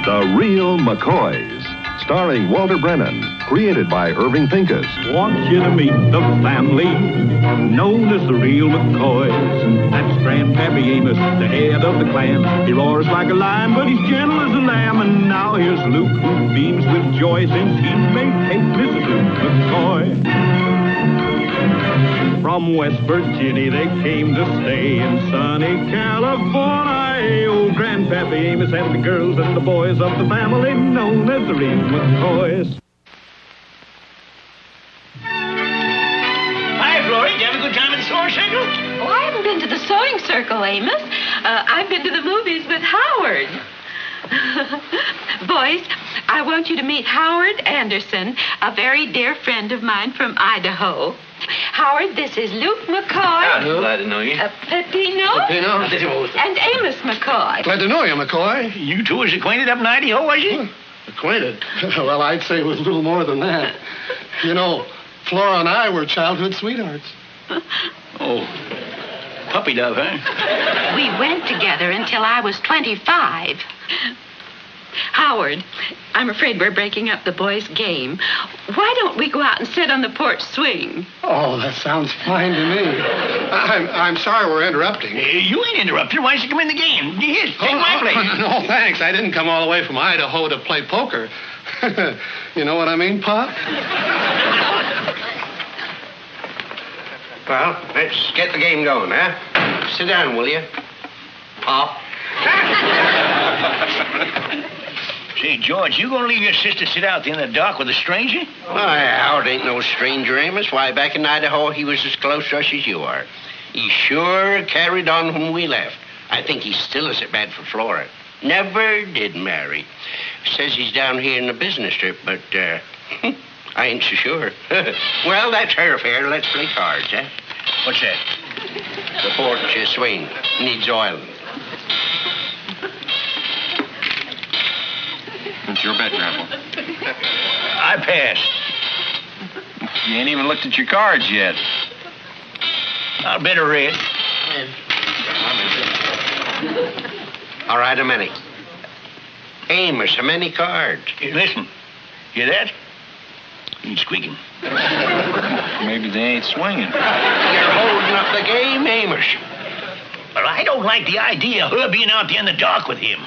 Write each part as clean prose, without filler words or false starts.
The Real McCoys, starring Walter Brennan, created by Irving Pincus. Want you to meet the family known as the Real McCoys. That's Grandpappy Amos, the head of the clan. He roars like a lion, but he's gentle as a lamb. And now here's Luke, who beams with joy since he's made Kate Mrs. Luke McCoy. From West Virginia they came to stay in sunny California. Oh, Grandpappy Amos and the girls and the boys of the family known as the Real McCoys. Hi, Florrie. Did you have a good time at the sewing circle? Oh, I haven't been to the sewing circle, Amos. I've been to the movies with Howard. Boys, I want you to meet Howard Anderson, a very dear friend of mine from Idaho. Howard, this is Luke McCoy. Glad to know you. Peppino. And Amos McCoy. Glad to know you, McCoy. You two was acquainted up in Idaho, was you? Acquainted? Well, I'd say it was a little more than that. You know, Flora and I were childhood sweethearts. Oh, puppy dove, huh? We went together until I was 25. Howard, I'm afraid we're breaking up the boys' game. Why don't we go out and sit on the porch swing? Oh, that sounds fine to me. I'm sorry we're interrupting. You ain't interrupted. Why don't you come in the game? Here, take my place. No, thanks. I didn't come all the way from Idaho to play poker. You know what I mean, Pop? Well, let's get the game going, huh? Sit down, will you? Pop. Say, George, you gonna leave your sister sit out there in the dark with a stranger? Why, Howard ain't no stranger, Amos. Why, back in Idaho, he was as close to us as you are. He sure carried on when we left. I think he still is it bad for Flora. Never did marry. Says he's down here in a business trip, but, I ain't so sure. Well, that's her affair. Let's play cards, huh? What's that? The porch swing. Needs oiling. It's your bet, Grandpa. I pass. You ain't even looked at your cards yet. I'll bet a red. All right, how many? Amos, how many cards? Hey, listen. Hear that? He's squeaking. Maybe they ain't swinging. You're holding up the game, Amos. Well, I don't like the idea of her being out there in the dark with him.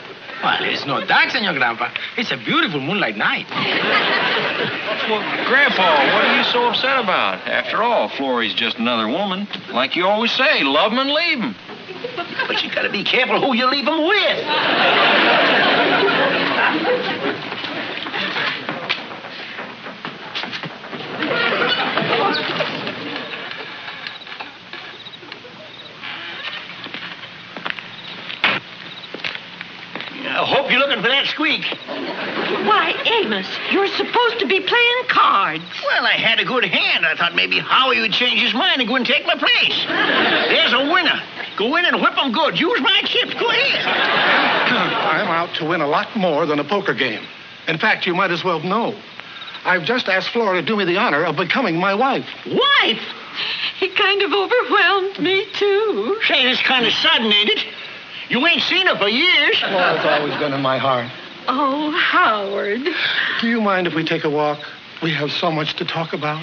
Well, it's not dark, Senor Grandpa. It's a beautiful moonlight night. Well, Grandpa, what are you so upset about? After all, Florrie's just another woman. Like you always say, love 'em and leave 'em. But you gotta be careful who you leave him with. I hope you're looking for that squeak. Why, Amos, you're supposed to be playing cards. Well, I had a good hand. I thought maybe Howie would change his mind and go and take my place. There's a winner. Go in and whip him good. Use my chips. Go ahead. I'm out to win a lot more than a poker game. In fact, you might as well know. I've just asked Flora to do me the honor of becoming my wife. Wife? It kind of overwhelmed me, too. Say, that's kind of sudden, ain't it? You ain't seen her for years. Flora's always been in my heart. Oh, Howard. Do you mind if we take a walk? We have so much to talk about.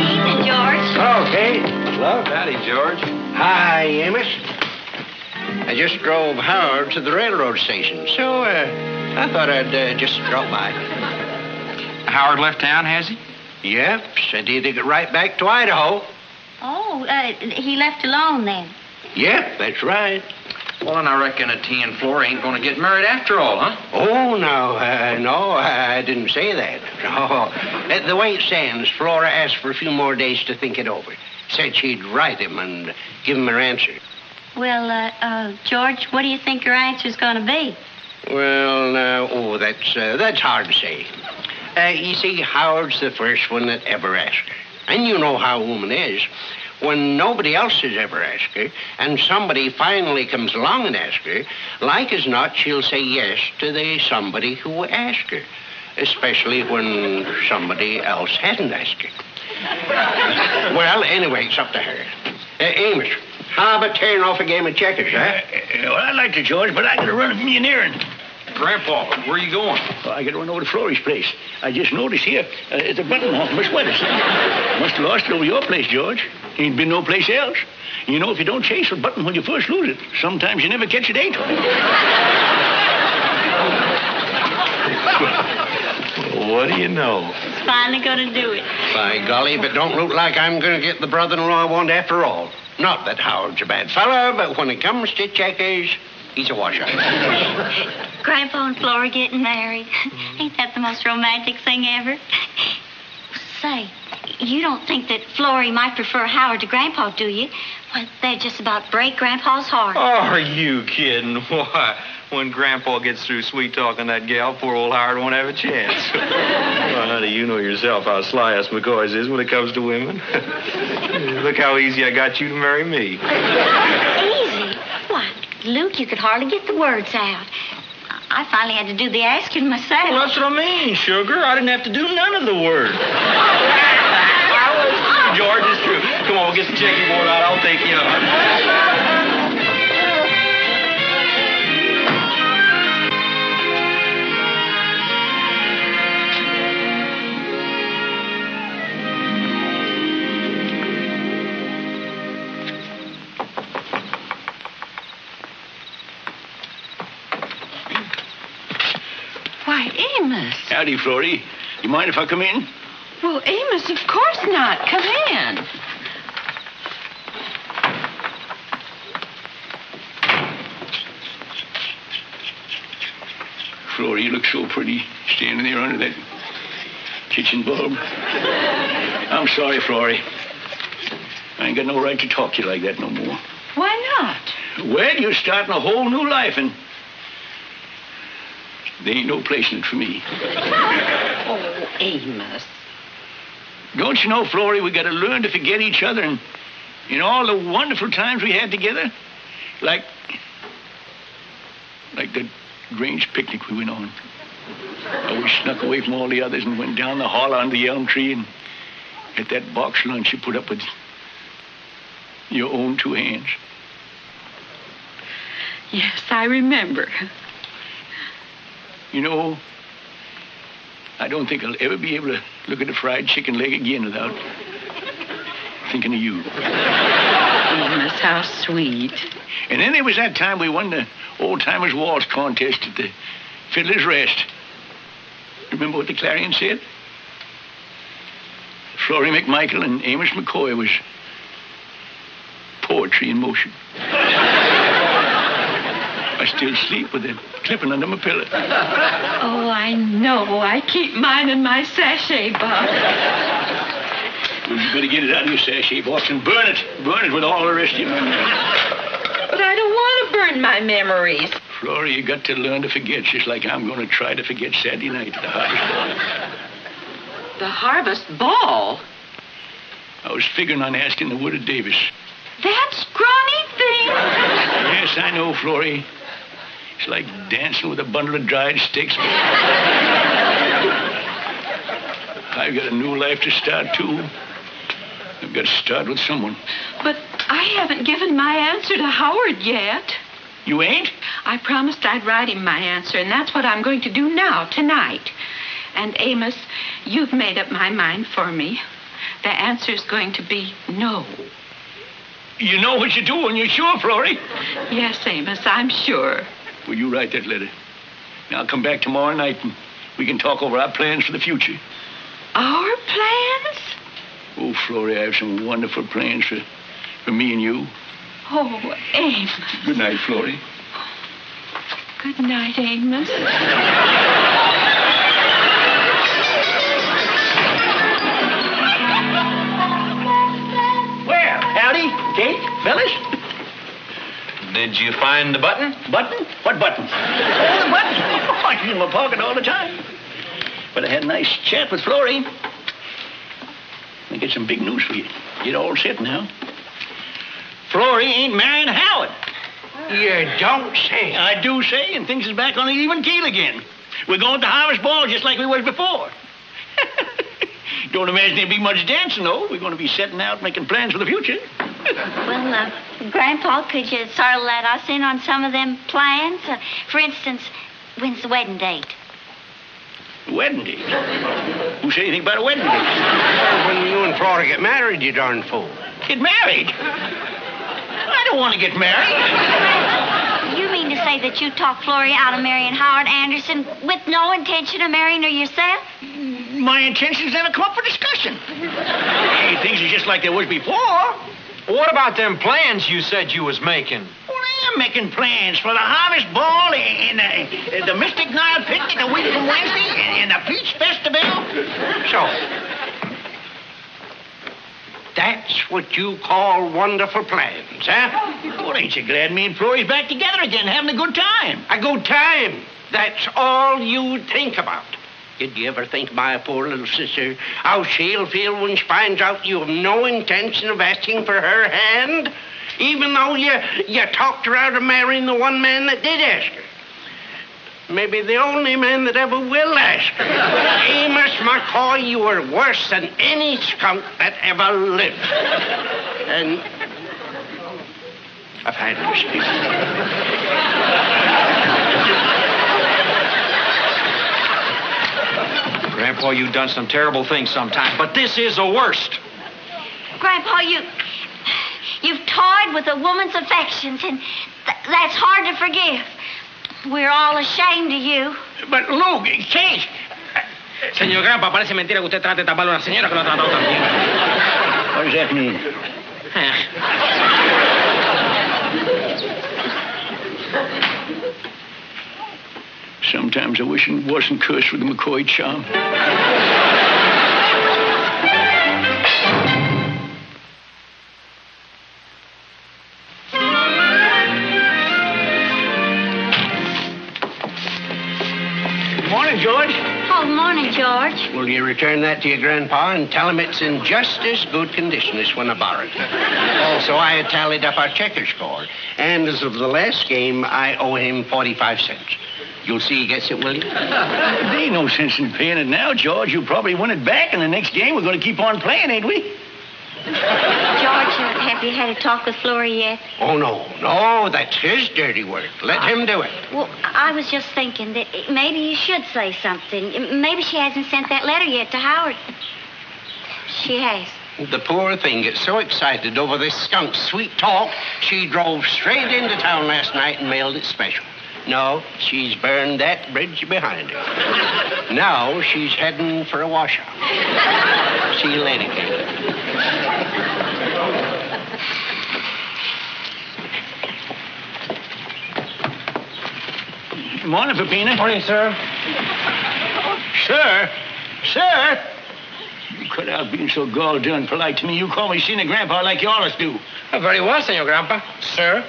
Evening, George. Okay. Hello, howdy, George. Hi, Amos. I just drove Howard to the railroad station, so I thought I'd just drop by. Howard left town, has he? Yep, said he'd get right back to Idaho. Oh, he left alone then. Yep, that's right. Well, and I reckon that he and Flora ain't gonna get married after all, huh? Oh, no, I didn't say that. No. The way it stands, Flora asked for a few more days to think it over. Said she'd write him and give him her answer. Well, George, what do you think your answer's going to be? Well, that's hard to say. You see, Howard's the first one that ever asked her. And you know how a woman is. when nobody else has ever asked her, and somebody finally comes along and asks her, like as not, she'll say yes to the somebody who asked her, especially when somebody else hadn't asked her. Well, anyway, it's up to her. Amos, how about tearing off a game of checkers, huh? Well, I'd like to, George, but I got to run me an errand. Grandpa, where are you going? Well, I got to run over to Florrie's place. I just noticed here, it's a button off my sweater. Must have lost it over your place, George. Ain't been no place else. You know, if you don't chase a button when you first lose it, sometimes you never catch it, ain't. What do you know? It's finally going to do it. By golly, if it don't look like I'm going to get the brother-in-law I want after all. Not that Howard's a bad fellow, but when it comes to checkers, he's a washer. Grandpa and Flora getting married. Ain't that the most romantic thing ever? Say, you don't think that Florrie might prefer Howard to Grandpa, do you? Well, they'd just about break Grandpa's heart. Are you kidding? Why? When Grandpa gets through sweet-talking that gal, poor old Howard won't have a chance. Well, honey, you know yourself how sly us McCoys is when it comes to women. Look how easy I got you to marry me. Easy? Why, Luke, you could hardly get the words out. I finally had to do the asking myself. Well, that's what I mean, sugar. I didn't have to do none of the work. George, it's true. Come on, we'll get the checking board out. I'll take you up. Why, Amos. Howdy, Florrie. You mind if I come in? Well, Amos, of course not. Come in. Florrie, you look so pretty standing there under that kitchen bulb. I'm sorry, Florrie. I ain't got no right to talk to you like that no more. Why not? Well, you're starting a whole new life, and there ain't no place in it for me. Oh, Amos. Don't you know, Florrie, we got to learn to forget each other and all the wonderful times we had together? Like the Grange picnic we went on. How we snuck away from all the others and went down the hall under the elm tree and at that box lunch you put up with your own two hands. Yes, I remember. You know, I don't think I'll ever be able to look at a fried chicken leg again without thinking of you. Amos, how sweet. And then there was that time we won the old-timers waltz contest at the Fiddler's Rest. Remember what the Clarion said? Florrie McMichael and Amos McCoy was poetry in motion. I still sleep with it clipping under my pillow. Oh, I know. I keep mine in my sachet box. Well, you better get it out of your sachet box and burn it. Burn it with all the rest of you. But I don't want to burn my memories. Florrie, you got to learn to forget, just like I'm going to try to forget Saturday night at the Harvest Ball. The Harvest Ball? I was figuring on asking the Woodard Davis. That scrawny thing? Yes, I know, Florrie. It's like dancing with a bundle of dried sticks. I've got a new life to start, too. I've got to start with someone. But I haven't given my answer to Howard yet. You ain't? I promised I'd write him my answer, and that's what I'm going to do now, tonight. And, Amos, you've made up my mind for me. The answer's going to be no. You know what you're doing, you're sure, Florrie? Yes, Amos, I'm sure. Will you write that letter? Now, I'll come back tomorrow night, and we can talk over our plans for the future. Our plans? Oh, Florrie, I have some wonderful plans for me and you. Oh, Amos. Good night, Florrie. Good night, Amos. Well, howdy, Kate, fellas. Did you find the button? Button? What button? Oh, the button. Oh, it's in my pocket all the time. But I had a nice chat with Florrie. I get some big news for you. Get all set now. Florrie ain't marrying Howard. You don't say. I do say, and things is back on the even keel again. We're going to Harvest Ball just like we was before. Don't imagine there'll be much dancing, though. We're going to be setting out making plans for the future. Well, Grandpa, could you sort of let us in on some of them plans? For instance, when's the wedding date? Wedding date? Who said anything about a wedding date? When you and Flora get married, you darn fool. Get married? I don't want to get married. You mean to say that you talked Florrie out of marrying Howard Anderson with no intention of marrying her yourself? My intentions never come up for discussion. Hey, things are just like they was before. What about them plans you said you was making? Well, I am making plans for the Harvest Ball and the Mystic Nile Picnic a week from Wednesday and the Peach Festival. So, that's what you call wonderful plans, huh? Well, ain't you glad me and Florrie's back together again, having a good time? A good time. That's all you think about. Did you ever think, my poor little sister, how she'll feel when she finds out you have no intention of asking for her hand? Even though you talked her out of marrying the one man that did ask her. Maybe the only man that ever will ask her. Amos McCoy, you are worse than any skunk that ever lived. And I've had to speak. Grandpa, you've done some terrible things sometimes, but this is the worst. Grandpa, you've toyed with a woman's affections, and that's hard to forgive. We're all ashamed of you. But, Luke, Kate... Señor Grandpa, parece mentira que usted trate de tapar a una señora que lo ha tratado tan bien. What does that mean? Sometimes I wish it wasn't cursed with the McCoy charm. Morning, George. Oh, morning, George. Will you return that to your grandpa and tell him it's in just as good condition as when I borrowed it? Also, I had tallied up our checker score, and as of the last game, I owe him 45 cents. You'll see he gets it, will you? There ain't no sense in paying it now, George. You'll probably win it back in the next game. We're going to keep on playing, ain't we? George, have you had a talk with Florrie yet? Oh, no, that's his dirty work. Let him do it. Well, I was just thinking that maybe you should say something. Maybe she hasn't sent that letter yet to Howard. She has. The poor thing gets so excited over this skunk's sweet talk, she drove straight into town last night and mailed it special. No, she's burned that bridge behind her. Now she's heading for a washout. See you later, Kate. Morning, Peppina. Morning, sir. Sir? Sir? You cut out being so gall-darn polite to me. You call me Senior Grandpa like you always do. Very well, Señor Grandpa. Sir.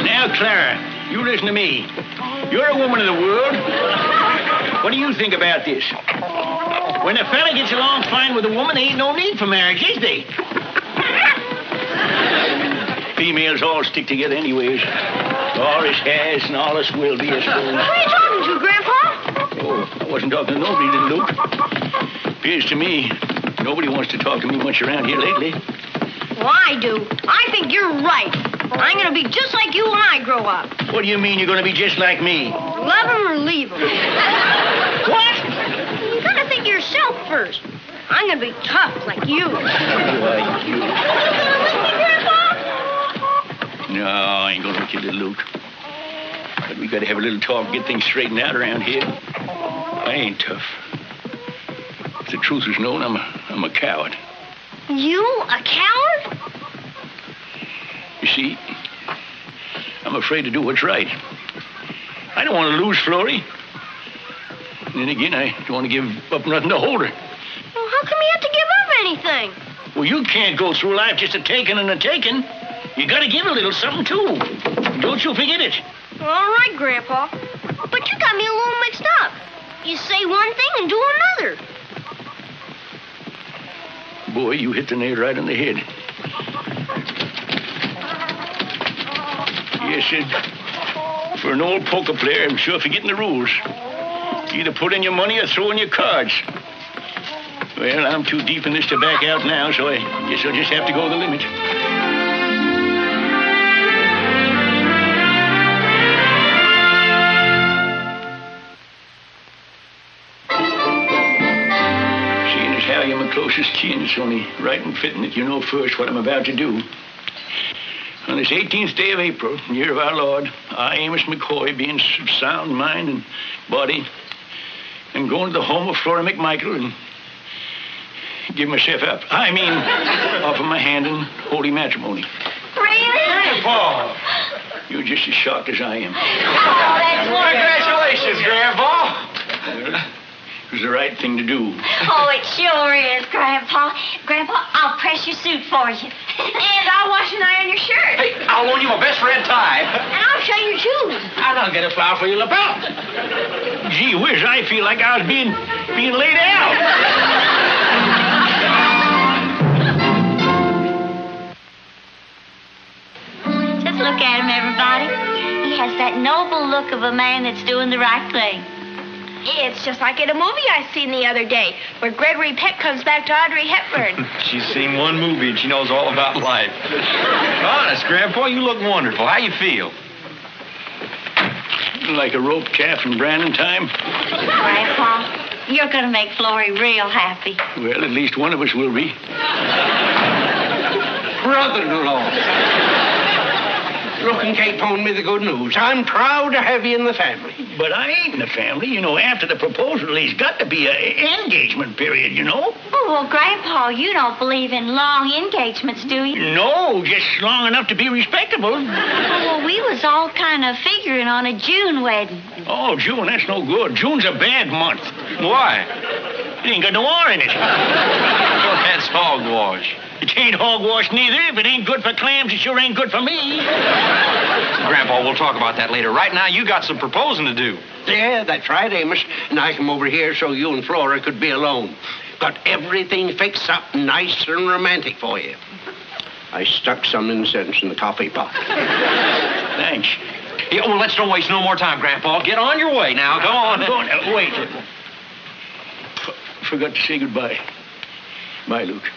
Now, Clara, you listen to me. You're a woman of the world. What do you think about this? When a fella gets along fine with a woman, there ain't no need for marriage, is there? Females all stick together anyways. All us has and all us will be, I suppose. Who are you talking to, Grandpa? Oh, I wasn't talking to nobody, little Luke. Appears to me nobody wants to talk to me much around here lately. Well, I do. I think you're right. I'm going to be just like you when I grow up. What do you mean you're going to be just like me? Love him or leave him. What? You got to think of yourself first. I'm going to be tough like you. Why, you... With me, Grandpa? No, I ain't going to look at little Luke. But we got to have a little talk, get things straightened out around here. I ain't tough. If the truth is known, I'm a coward. You a coward? You see, I'm afraid to do what's right. I don't want to lose Florrie. And then again, I don't want to give up nothing to hold her. Well, how come you have to give up anything? Well, you can't go through life just a-taking and a-taking. You got to give a little something, too. Don't you forget it. All right, Grandpa. But you got me a little mixed up. You say one thing and do another. Boy, you hit the nail right on the head. Yes, Sid. For an old poker player, I'm sure forgetting the rules. Either put in your money or throw in your cards. Well, I'm too deep in this to back out now, so I guess I'll just have to go the limit. Seeing as how you're my closest kin, it's only right and fitting that you know first what I'm about to do. On this 18th day of April, year of our Lord, I, Amos McCoy, being of sound mind and body, and going to the home of Flora McMichael and give myself up. I mean, offer my hand in holy matrimony. Really? Grandpa! You're just as shocked as I am. Oh, that's Congratulations, Grandpa! Well, it was the right thing to do. Oh, it sure is, Grandpa. Grandpa, I'll press your suit for you. And I'll wash and iron your shirt. Hey, I'll loan you my best red tie. And I'll shine your shoes. And I'll get a flower for your lapel. Gee whiz, I feel like I was being laid out. Just look at him, everybody. He has that noble look of a man that's doing the right thing. It's just like in a movie I seen the other day, where Gregory Peck comes back to Audrey Hepburn. She's seen one movie and she knows all about life. Honest, Grandpa, you look wonderful. How you feel? Like a rope calf in branding time. Grandpa, you're going to make Florrie real happy. Well, at least one of us will be. Brother-in-law. Look and Kate told me the good news. I'm proud to have you in the family. But I ain't in the family. You know, after the proposal, there's got to be an engagement period, you know? Oh, well, Grandpa, you don't believe in long engagements, do you? No, just long enough to be respectable. Oh, well, we was all kind of figuring on a June wedding. Oh, June, that's no good. June's a bad month. Why? It ain't got no R in it. Well, that's hogwash. It ain't hogwash neither. If it ain't good for clams, it sure ain't good for me. Grandpa, we'll talk about that later. Right now, you got some proposing to do. Yeah, that's right, Amos. And I come over here so you and Flora could be alone. Got everything fixed up nice and romantic for you. I stuck some incense in the coffee pot. Thanks. Yeah, well, let's don't waste no more time, Grandpa. Get on your way now. Go on. Wait. Forgot to say goodbye. Bye, Luke.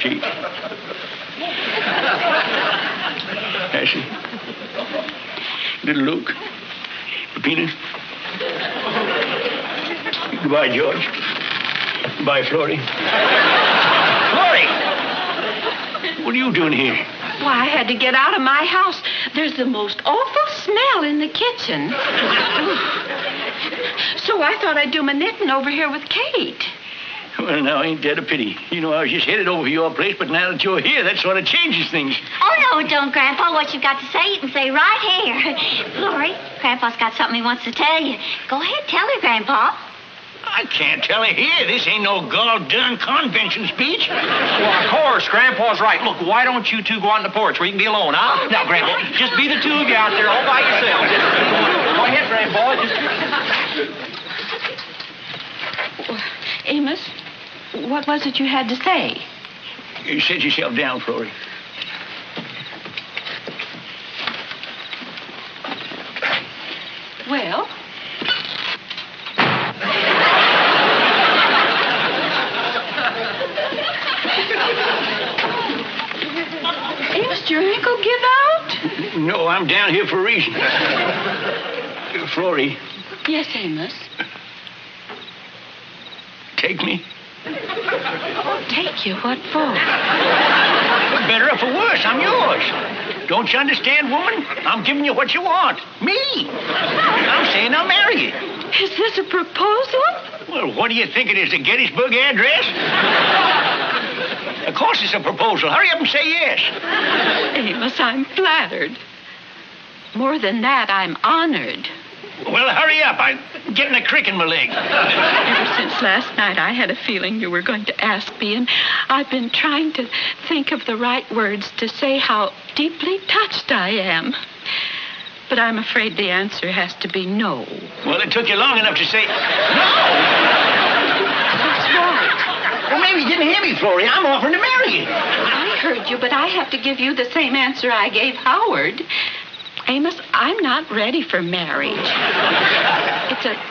Gee. Ashley. Little Luke. Peppina. Goodbye, George. Goodbye, Florrie. Florrie! What are you doing here? Why, I had to get out of my house. There's the most awful smell in the kitchen. So I thought I'd do my knitting over here with Kate. Well, now, ain't that a pity? You know, I was just headed over to your place, but now that you're here, that sort of changes things. Oh, no, it don't, Grandpa. What you've got to say, you can say right here. Florrie, Grandpa's got something he wants to tell you. Go ahead, tell her, Grandpa. I can't tell her here. This ain't no gall-darn convention speech. Well, of course, Grandpa's right. Look, why don't you two go out on the porch where you can be alone, huh? Now, Grandpa, just be the two of you out there all by yourselves. Go ahead, Grandpa. Amos, what was it you had to say? You sit yourself down, Florrie. Well? Amos, did your ankle give out? No, I'm down here for a reason. Florrie. Yes, Amos. Take me. Take you? What for? For better or for worse, I'm yours. Don't you understand, woman? I'm giving you what you want. Me. I'm saying I'll marry you. Is this a proposal? Well, what do you think it is, the Gettysburg Address? Of course it's a proposal. Hurry up and say yes. Amos, I'm flattered. More than that, I'm honored. Well, hurry up. I'm getting a crick in my leg. Ever since last night, I had a feeling you were going to ask me, and I've been trying to think of the right words to say how deeply touched I am. But I'm afraid the answer has to be no. Well, it took you long enough to say no. That's right. Well, maybe you didn't hear me, Florrie. I'm offering to marry you. I heard you, but I have to give you the same answer I gave Howard. Amos, I'm not ready for marriage.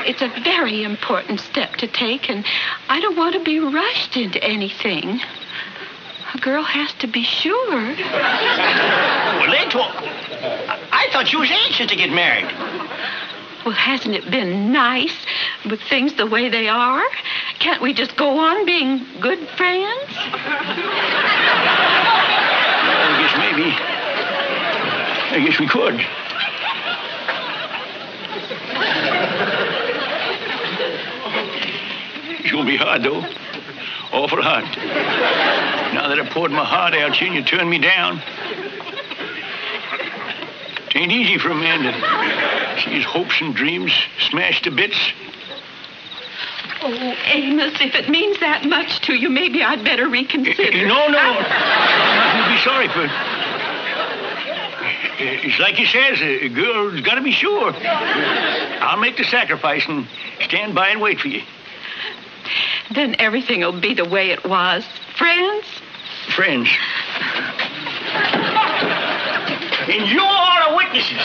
It's a very important step to take, and I don't want to be rushed into anything. A girl has to be sure. Well, I thought you was anxious to get married. Well, hasn't it been nice with things the way they are? Can't we just go on being good friends? I guess we could. It's gonna be hard, though. Awful hard. Now that I poured my heart out to you and you turned me down. It ain't easy for a man to see his hopes and dreams smashed to bits. Oh, Amos, if it means that much to you, maybe I'd better reconsider. No. You'll be sorry for it. It's like he says, a girl's got to be sure. I'll make the sacrifice and stand by and wait for you. Then everything will be the way it was. Friends? Friends. And you are the witnesses.